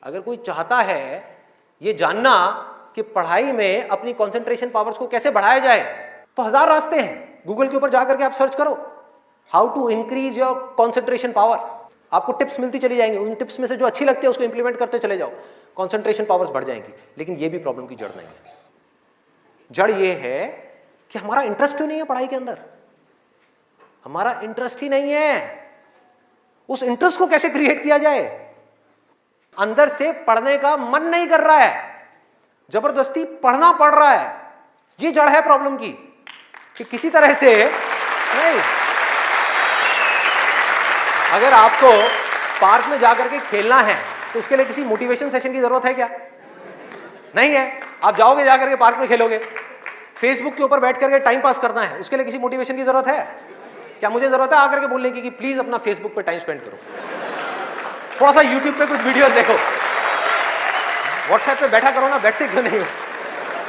अगर कोई चाहता है ये जानना कि पढ़ाई में अपनी कंसंट्रेशन पावर्स को कैसे बढ़ाया जाए, तो 1000 रास्ते हैं। गूगल के ऊपर जाकर के आप सर्च करो how to increase your concentration power, आपको टिप्स मिलती चली जाएंगी। उन टिप्स में से जो अच्छी लगती है उसको इंप्लीमेंट करते चले जाओ, कंसंट्रेशन पावर्स बढ़ जाएंगी। लेकिन ये भी प्रॉब्लम की जड़ नहीं है। जड़ ये है कि हमारा इंटरेस्ट क्यों नहीं है पढ़ाई के अंदर, हमारा इंटरेस्ट ही नहीं है। उस इंटरेस्ट को कैसे क्रिएट किया जाए? अंदर से पढ़ने का मन नहीं कर रहा है, जबरदस्ती पढ़ना पड़ रहा है। ये जड़ है प्रॉब्लम की, कि किसी तरह से नहीं। अगर आपको पार्क में जाकर के खेलना है तो उसके लिए किसी मोटिवेशन सेशन की जरूरत है क्या? नहीं है। आप जाओगे जाकर के पार्क में खेलोगे। फेसबुक के ऊपर बैठ करके टाइम पास करना है, उसके लिए किसी मोटिवेशन की जरूरत है क्या? मुझे जरूरत है आकर के बोलने की कि प्लीज अपना फेसबुक पे टाइम स्पेंड करो, थोड़ा सा यूट्यूब पे कुछ वीडियो देखो, व्हाट्सएप पे बैठा करो ना, बैठते क्यों नहीं हो?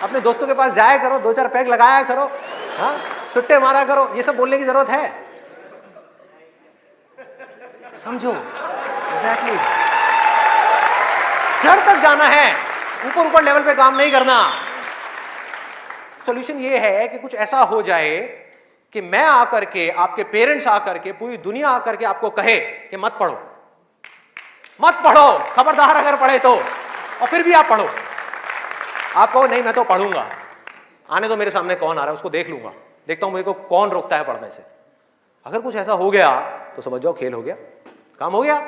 अपने दोस्तों के पास जाया करो, 2-4 पैग लगाया करो, हाँ, सुट्टे मारा करो। ये सब बोलने की जरूरत है? समझो एग्जैक्टली। जड़ तक जाना है, ऊपर ऊपर लेवल पे काम नहीं करना। सॉल्यूशन ये है कि कुछ ऐसा हो जाए कि मैं आकर के, आपके पेरेंट्स आकर के, पूरी दुनिया आकर के आपको कहे कि मत पढ़ो, मत पढ़ो, खबरदार अगर पढ़े तो, और फिर भी आप पढ़ो। आप कहो नहीं मैं तो पढ़ूंगा, आने दो मेरे सामने कौन आ रहा है उसको देख लूंगा, देखता हूं मेरे को कौन रोकता है पढ़ने से। अगर कुछ ऐसा हो गया तो समझ जाओ खेल हो गया, काम हो गया।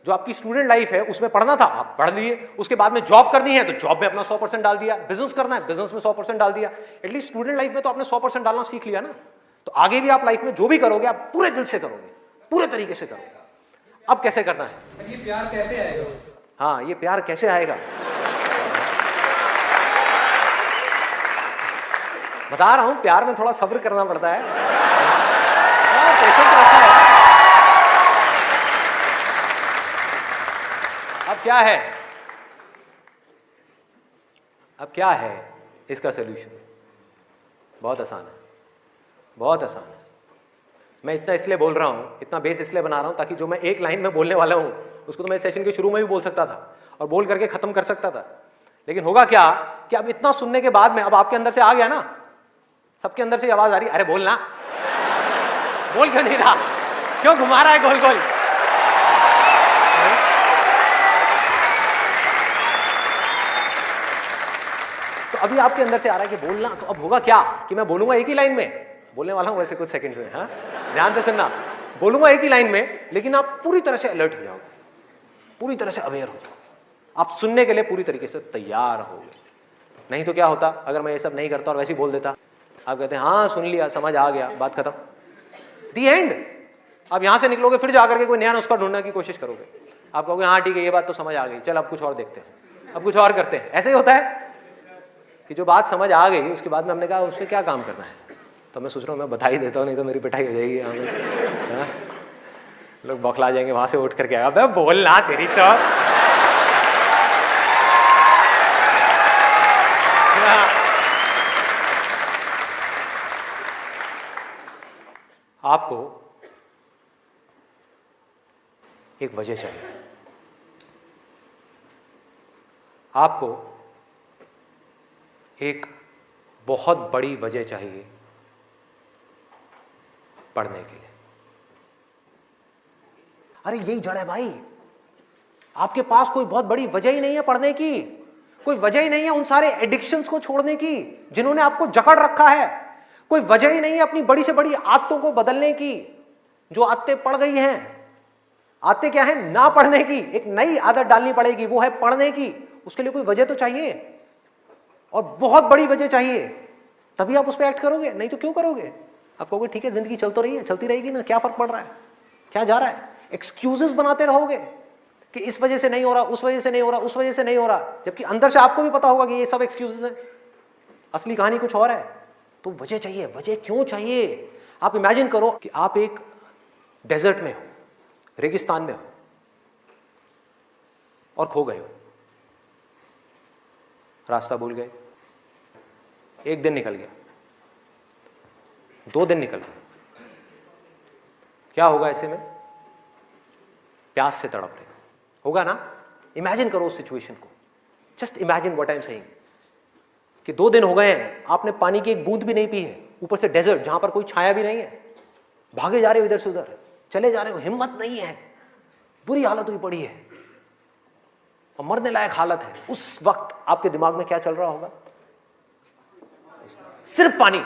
जो आपकी स्टूडेंट लाइफ है उसमें पढ़ना था आप पढ़ लिए, उसके बाद में जॉब करनी है तो जॉब में अपना 100% डाल दिया, बिजनेस करना है बिजनेस में 100% डाल दिया। एटलीस्ट स्टूडेंट लाइफ में तो आपने 100% डालना सीख लिया ना। तो आगे भी आप लाइफ में जो भी करोगे आप पूरे दिल से करोगे, पूरे तरीके से करोगे। अब कैसे करना है? ये प्यार कैसे आएगा? हाँ, ये प्यार कैसे आएगा? बता रहा हूं, प्यार में थोड़ा सब्र करना पड़ता है, पेशेंस रखना है। अब क्या है? अब क्या है इसका सलूशन? बहुत आसान है, बहुत आसान है। मैं इतना इसलिए बोल रहा हूं, इतना बेस इसलिए बना रहा हूं ताकि जो मैं एक लाइन में बोलने वाला हूं उसको तो मैं सेशन के शुरू में भी बोल सकता था और बोल करके खत्म कर सकता था। लेकिन होगा क्या कि अब इतना सुनने के बाद में अब आपके अंदर से आ गया ना, सबके अंदर से आवाज आ रही, अरे बोलना, बोल क्यों नहीं रहा, क्यों घुमा रहा है गोल गोल? तो अभी आपके अंदर से आ रहा है कि बोलना, तो अब होगा क्या कि मैं बोलूंगा एक ही लाइन में, बोलने वाला हूं वैसे कुछ सेकंड्स में, हाँ ध्यान से सुनना, बोलूंगा एक ही लाइन में, लेकिन आप पूरी तरह से अलर्ट हो जाओगे, पूरी तरह से अवेयर हो जाओगे, आप सुनने के लिए पूरी तरीके से तैयार होगे। नहीं तो क्या होता अगर मैं ये सब नहीं करता और वैसे ही बोल देता? आप कहते हैं हाँ सुन लिया, समझ आ गया, बात खत्म, दी एंड। आप यहां से निकलोगे फिर जाकर के कोई नया नुस्खा ढूंढने की कोशिश करोगे, आप कहोगे हाँ ठीक है ये बात तो समझ आ गई, चल अब कुछ और देखते हैं, अब कुछ और करते हैं। ऐसे ही होता है कि जो बात समझ आ गई उसके बाद में हमने कहा उसमें क्या काम करना है, तो मैं सोच रहा हूँ मैं बधाई देता हूँ, नहीं तो मेरी पिटाई हो जाएगी। हाँ? लोग बौखला जाएंगे, वहां से उठ करके आएगा, बे बोलना तेरी तो। आपको एक वजह चाहिए, आपको एक बहुत बड़ी वजह चाहिए पढ़ने के लिए। अरे यही जड़ है भाई, आपके पास कोई बहुत बड़ी वजह ही नहीं है पढ़ने की, कोई वजह ही नहीं है उन सारे एडिक्शंस को छोड़ने की जिन्होंने आपको जकड़ रखा है, कोई वजह ही नहीं है अपनी बड़ी से बड़ी आदतों को बदलने की जो आदतें पड़ गई हैं। आदतें क्या है? ना पढ़ने की, एक नई आदत डालनी पड़ेगी, वो है पढ़ने की। उसके लिए कोई वजह तो चाहिए और बहुत बड़ी वजह चाहिए, तभी आप उस पर एक्ट करोगे, नहीं तो क्यों करोगे? आप कहोगे ठीक है जिंदगी चल तो रही है, चलती रहेगी ना, क्या फर्क पड़ रहा है, क्या जा रहा है? एक्सक्यूजेस बनाते रहोगे कि इस वजह से नहीं हो रहा, उस वजह से नहीं हो रहा, उस वजह से नहीं हो रहा, जबकि अंदर से आपको भी पता होगा कि ये सब एक्सक्यूजेस हैं, असली कहानी कुछ और है। तो वजह चाहिए। वजह क्यों चाहिए? आप इमेजिन करो कि आप एक डेजर्ट में हो, रेगिस्तान में हो और खो गए हो, रास्ता भूल गए, एक दिन निकल गया, 2 दिन निकल गए, क्या होगा ऐसे में? प्यास से तड़प रहे होगा ना, इमेजिन करो उस सिचुएशन को, just imagine what I am saying, कि 2 दिन हो गए हैं, आपने पानी की एक बूंद भी नहीं पी है, ऊपर से डेजर्ट जहां पर कोई छाया भी नहीं है, भागे जा रहे हो इधर से उधर, चले जा रहे हो, हिम्मत नहीं है, बुरी हालत हुई पड़ी है और मरने लायक हालत है। उस वक्त आपके दिमाग में क्या चल रहा होगा? सिर्फ पानी,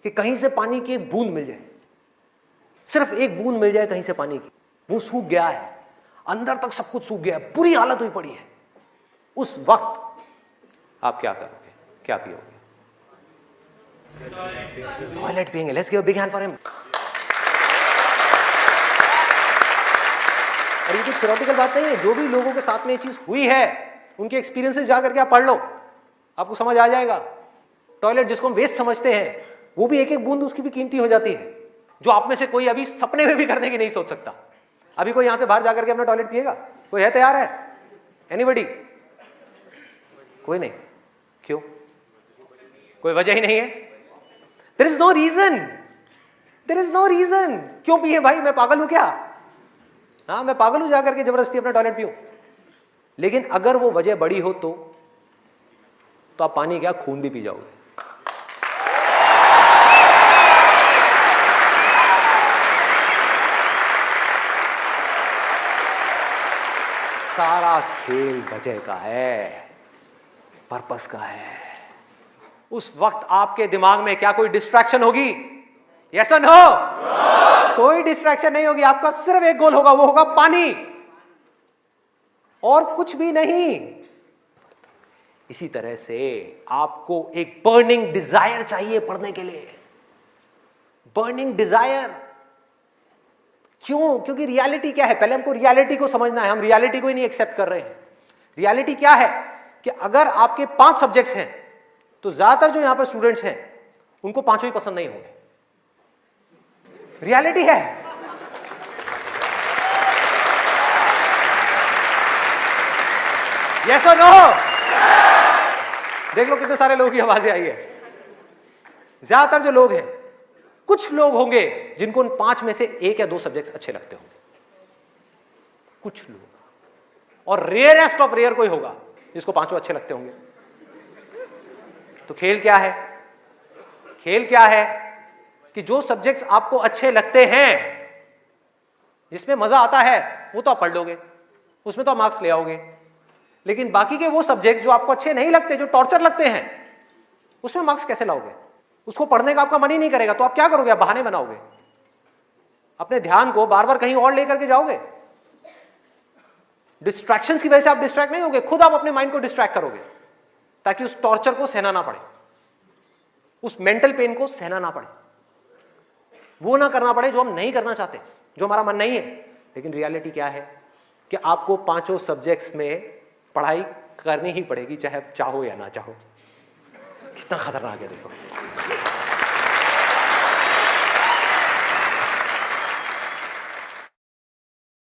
कि कहीं से पानी की एक बूंद मिल जाए, सिर्फ एक बूंद मिल जाए कहीं से पानी की। वो सूख गया है, अंदर तक सब कुछ सूख गया है, बुरी हालत हुई पड़ी है। उस वक्त आप क्या करोगे, क्या पियोगे? टॉयलेट पिएंगे। Let's give a big hand for him. और ये कोई थ्योरेटिकल बात नहीं है, जो भी लोगों के साथ में ये चीज हुई है उनके एक्सपीरियंसेस जाकर के आप पढ़ लो, आपको समझ आ जाएगा। टॉयलेट जिसको हम वेस्ट समझते हैं, वो भी एक एक बूंद उसकी भी कीमती हो जाती है, जो आप में से कोई अभी सपने में भी करने की नहीं सोच सकता। अभी कोई यहां से बाहर जाकर के अपना टॉयलेट पिएगा? कोई है तैयार है? एनीबडी? कोई नहीं। क्यों? कोई वजह ही नहीं है। There is no reason, there is no reason. क्यों पिए भाई? मैं पागल हूं क्या? हाँ, मैं पागल हूं जाकर के जबरदस्ती अपना टॉयलेट पीऊं? लेकिन अगर वो वजह बड़ी हो तो आप पानी क्या, खून भी पी जाओगे। सारा खेल वजह का है, पर्पस का है। उस वक्त आपके दिमाग में क्या कोई डिस्ट्रैक्शन होगी? यस और नो? कोई डिस्ट्रैक्शन नहीं होगी। आपका सिर्फ एक गोल होगा, वो होगा पानी, और कुछ भी नहीं। इसी तरह से आपको एक बर्निंग डिजायर चाहिए पढ़ने के लिए। बर्निंग डिजायर क्यों? क्योंकि रियलिटी क्या है? पहले हमको रियलिटी को समझना है। हम रियलिटी को ही नहीं एक्सेप्ट कर रहे हैं। रियलिटी क्या है कि अगर आपके 5 सब्जेक्ट्स हैं तो ज्यादातर जो यहां पर स्टूडेंट्स हैं उनको 5 ही पसंद नहीं होंगे। रियलिटी है। यस और नो? देख लो कितने सारे लोगों की आवाजें आई है। ज्यादातर जो लोग हैं, कुछ लोग होंगे जिनको उन 5 में से 1 या 2 सब्जेक्ट्स अच्छे लगते होंगे, कुछ लोग, और रेयरेस्ट ऑफ रेयर कोई होगा जिसको 5 अच्छे लगते होंगे। तो खेल क्या है? खेल क्या है कि जो सब्जेक्ट्स आपको अच्छे लगते हैं, जिसमें मजा आता है, वो तो आप पढ़ लोगे, उसमें तो आप मार्क्स ले आओगे। लेकिन बाकी के वो सब्जेक्ट्स जो आपको अच्छे नहीं लगते, जो टॉर्चर लगते हैं, उसमें मार्क्स कैसे लाओगे? उसको पढ़ने का आपका मन ही नहीं करेगा, तो आप क्या करोगे? आप बहाने बनाओगे, अपने ध्यान को बार बार कहीं और लेकर के जाओगे। डिस्ट्रैक्शंस की वजह से आप डिस्ट्रैक्ट नहीं होगे, खुद आप अपने माइंड को डिस्ट्रैक्ट करोगे, ताकि उस टॉर्चर को सहना ना पड़े, उस मेंटल पेन को सहना ना पड़े, वो ना करना पड़े जो हम नहीं करना चाहते, जो हमारा मन नहीं है। लेकिन रियलिटी क्या है कि आपको 5 सब्जेक्ट्स में पढ़ाई करनी ही पड़ेगी, चाहे आप चाहो या ना चाहो। कितना खतरनाक है देखो।